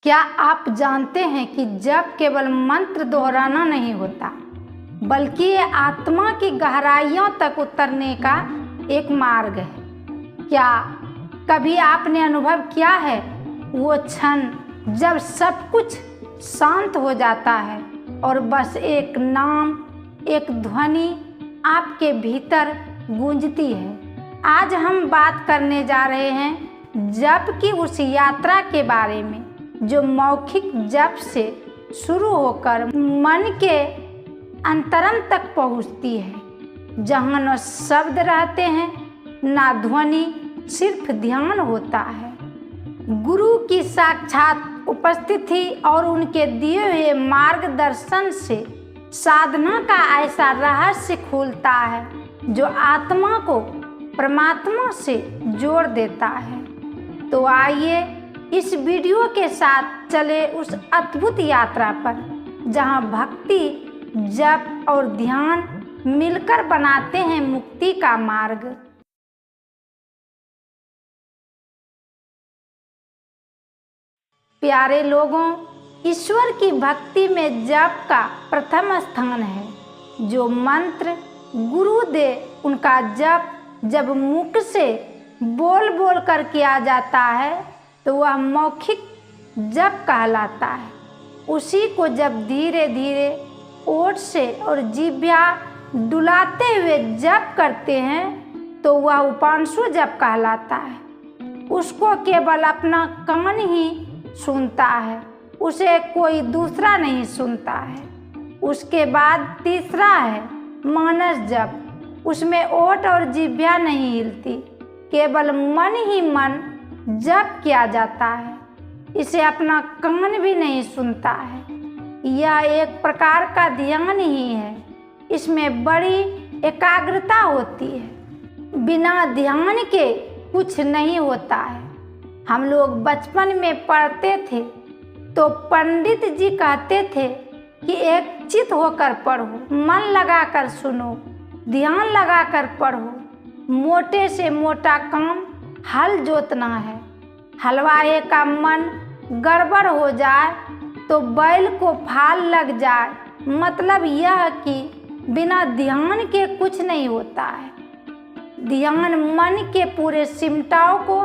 क्या आप जानते हैं कि जप केवल मंत्र दोहराना नहीं होता, बल्कि ये आत्मा की गहराइयों तक उतरने का एक मार्ग है। क्या कभी आपने अनुभव किया है वो क्षण जब सब कुछ शांत हो जाता है और बस एक नाम, एक ध्वनि आपके भीतर गूंजती है? आज हम बात करने जा रहे हैं जप की उस यात्रा के बारे में जो मौखिक जप से शुरू होकर मन के अंतरंग तक पहुंचती है, जहाँ न शब्द रहते हैं ना ध्वनि, सिर्फ ध्यान होता है। गुरु की साक्षात उपस्थिति और उनके दिए हुए मार्गदर्शन से साधना का ऐसा रहस्य खुलता है जो आत्मा को परमात्मा से जोड़ देता है। तो आइए इस वीडियो के साथ चले उस अद्भुत यात्रा पर जहां भक्ति, जप और ध्यान मिलकर बनाते हैं मुक्ति का मार्ग। प्यारे लोगों, ईश्वर की भक्ति में जप का प्रथम स्थान है। जो मंत्र गुरु दे उनका जप जब मुख से बोल बोल कर किया जाता है तो वह मौखिक जप कहलाता है। उसी को जब धीरे धीरे ओठ से और जिह्वा डुलाते हुए जप करते हैं तो वह उपांशु जप कहलाता है। उसको केवल अपना कान ही सुनता है, उसे कोई दूसरा नहीं सुनता है। उसके बाद तीसरा है मानस जप। उसमें ओठ और जिह्वा नहीं हिलती, केवल मन ही मन जप किया जाता है। इसे अपना कान भी नहीं सुनता है। यह एक प्रकार का ध्यान ही है। इसमें बड़ी एकाग्रता होती है। बिना ध्यान के कुछ नहीं होता है। हम लोग बचपन में पढ़ते थे तो पंडित जी कहते थे कि एक चित होकर पढ़ो, मन लगाकर सुनो, ध्यान लगाकर पढ़ो। मोटे से मोटा काम हल जोतना है। हलवाई का मन गड़बड़ हो जाए तो बैल को फाल लग जाए। मतलब यह कि बिना ध्यान के कुछ नहीं होता है। ध्यान मन के पूरे सिमटाव को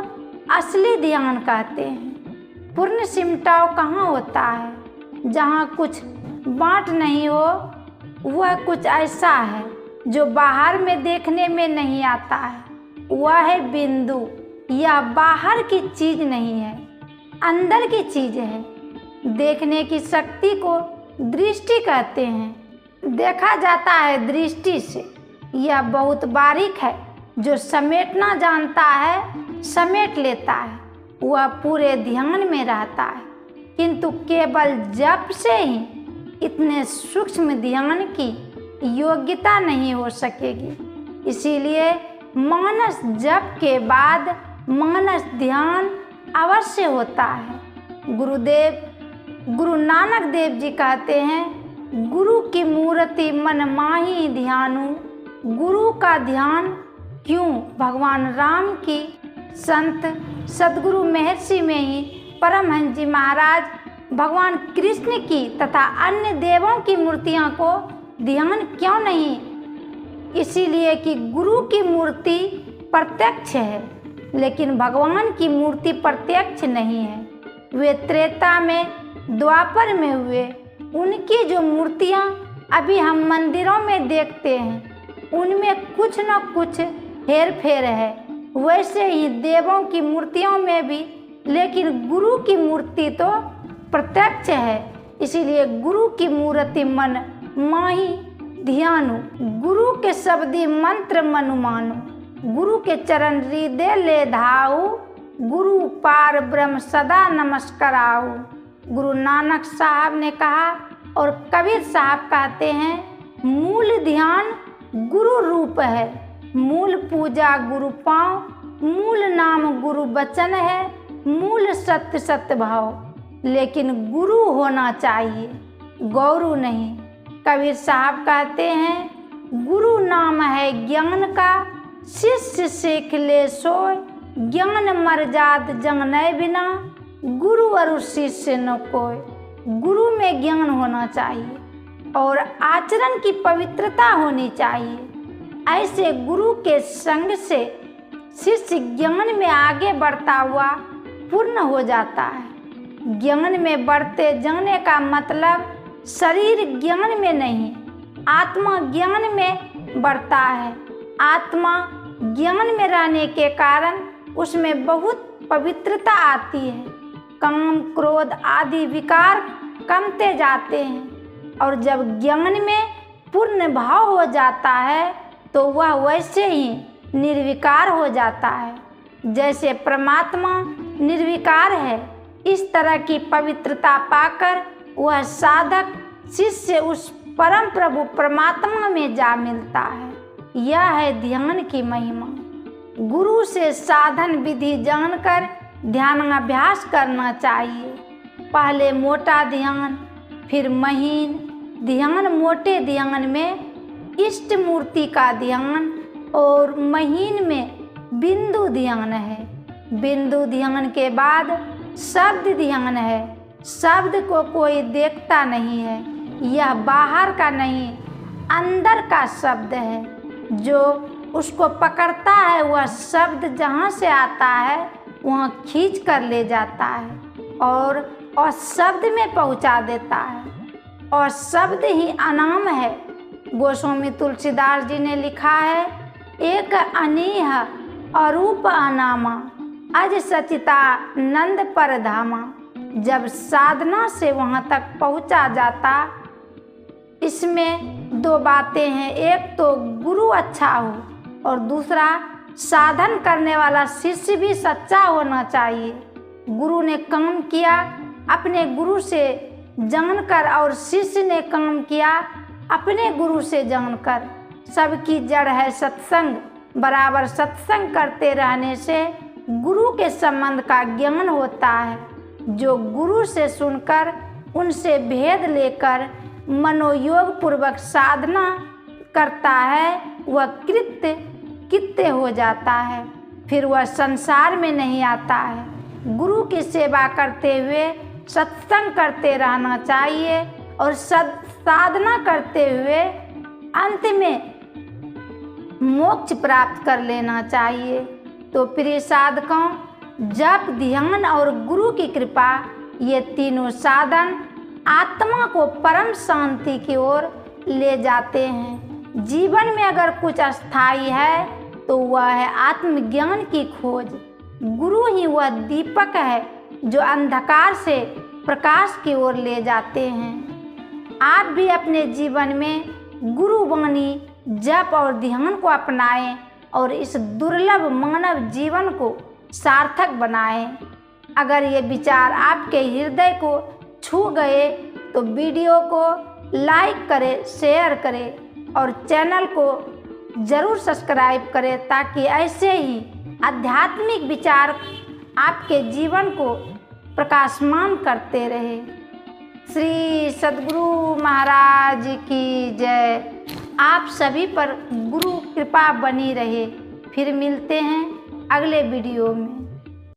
असली ध्यान कहते हैं। पूर्ण सिमटाव कहाँ होता है? जहाँ कुछ बाँट नहीं हो। वह कुछ ऐसा है जो बाहर में देखने में नहीं आता है। वह है बिंदु। यह बाहर की चीज नहीं है, अंदर की चीज है। देखने की शक्ति को दृष्टि कहते हैं। देखा जाता है दृष्टि से। यह बहुत बारीक है। जो समेटना जानता है समेट लेता है। वह पूरे ध्यान में रहता है। किंतु केवल जप से ही इतने सूक्ष्म ध्यान की योग्यता नहीं हो सकेगी। इसीलिए मानस जप के बाद मानस ध्यान अवश्य होता है। गुरु नानक देव जी कहते हैं, गुरु की मूर्ति मन माही ध्यानु। गुरु का ध्यान क्यों? भगवान राम की, संत सदगुरु महर्षि में ही परमहंस जी महाराज भगवान कृष्ण की तथा अन्य देवों की मूर्तियों को ध्यान क्यों नहीं? इसीलिए कि गुरु की मूर्ति प्रत्यक्ष है, लेकिन भगवान की मूर्ति प्रत्यक्ष नहीं है। वे त्रेता में, द्वापर में हुए। उनकी जो मूर्तियाँ अभी हम मंदिरों में देखते हैं उनमें कुछ न कुछ हेर फेर है। वैसे ही देवों की मूर्तियों में भी, लेकिन गुरु की मूर्ति तो प्रत्यक्ष है। इसीलिए गुरु की मूर्ति मन माही ध्यानु। गुरु के शब्दी मंत्र मनु मानु। गुरु के चरण हृदय ले धाऊ। गुरु पार ब्रह्म सदा नमस्काराऊ। गुरु नानक साहब ने कहा और कबीर साहब कहते हैं, मूल ध्यान गुरु रूप है। मूल पूजा गुरु पाँव। मूल नाम गुरु वचन है। मूल सत्य सत्य भाव। लेकिन गुरु होना चाहिए, गौरु नहीं। कबीर साहब कहते हैं, गुरु नाम है ज्ञान का। शिष्य सीख ले सोय। ज्ञान मर जात जंगनय बिना। गुरु और शिष्य न कोई। गुरु में ज्ञान होना चाहिए और आचरण की पवित्रता होनी चाहिए। ऐसे गुरु के संग से शिष्य ज्ञान में आगे बढ़ता हुआ पूर्ण हो जाता है। ज्ञान में बढ़ते जाने का मतलब शरीर ज्ञान में नहीं, आत्मा ज्ञान में बढ़ता है। आत्मा ज्ञान में रहने के कारण उसमें बहुत पवित्रता आती है। काम, क्रोध आदि विकार कमते जाते हैं और जब ज्ञान में पूर्ण भाव हो जाता है तो वह वैसे ही निर्विकार हो जाता है जैसे परमात्मा निर्विकार है। इस तरह की पवित्रता पाकर वह साधक शिष्य उस परम प्रभु परमात्मा में जा मिलता है। यह है ध्यान की महिमा। गुरु से साधन विधि जानकर ध्यानाभ्यास करना चाहिए। पहले मोटा ध्यान, फिर महीन ध्यान। मोटे ध्यान में इष्ट मूर्ति का ध्यान और महीन में बिंदु ध्यान है। बिंदु ध्यान के बाद शब्द ध्यान है। शब्द को कोई देखता नहीं है, यह बाहर का नहीं अंदर का शब्द है। जो उसको पकड़ता है वह शब्द जहाँ से आता है वहाँ खींच कर ले जाता है और शब्द में पहुँचा देता है। और शब्द ही अनाम है। गोस्वामी तुलसीदास जी ने लिखा है, एक अनीह अरूप अनामा अज सचिता नंद पर धामा। जब साधना से वहाँ तक पहुँचा जाता, इसमें दो बातें हैं। एक तो गुरु अच्छा हो और दूसरा साधन करने वाला शिष्य भी सच्चा होना चाहिए। गुरु ने काम किया अपने गुरु से जानकर और शिष्य ने काम किया अपने गुरु से जानकर। सबकी जड़ है सत्संग। बराबर सत्संग करते रहने से गुरु के संबंध का ज्ञान होता है। जो गुरु से सुनकर उनसे भेद लेकर मनोयोग पूर्वक साधना करता है वह कृत्य हो जाता है। फिर वह संसार में नहीं आता है। गुरु की सेवा करते हुए सत्संग करते रहना चाहिए और साधना करते हुए अंत में मोक्ष प्राप्त कर लेना चाहिए। तो प्रिय साधकों, जप, ध्यान और गुरु की कृपा, ये तीनों साधन आत्मा को परम शांति की ओर ले जाते हैं। जीवन में अगर कुछ अस्थाई है तो वह है आत्मज्ञान की खोज। गुरु ही वह दीपक है जो अंधकार से प्रकाश की ओर ले जाते हैं। आप भी अपने जीवन में गुरु वाणी, जप और ध्यान को अपनाएं और इस दुर्लभ मानव जीवन को सार्थक बनाएं। अगर ये विचार आपके हृदय को छू गए तो वीडियो को लाइक करें, शेयर करें और चैनल को ज़रूर सब्सक्राइब करें ताकि ऐसे ही आध्यात्मिक विचार आपके जीवन को प्रकाशमान करते रहे। श्री सद्गुरु महाराज की जय। आप सभी पर गुरु कृपा बनी रहे। फिर मिलते हैं अगले वीडियो में।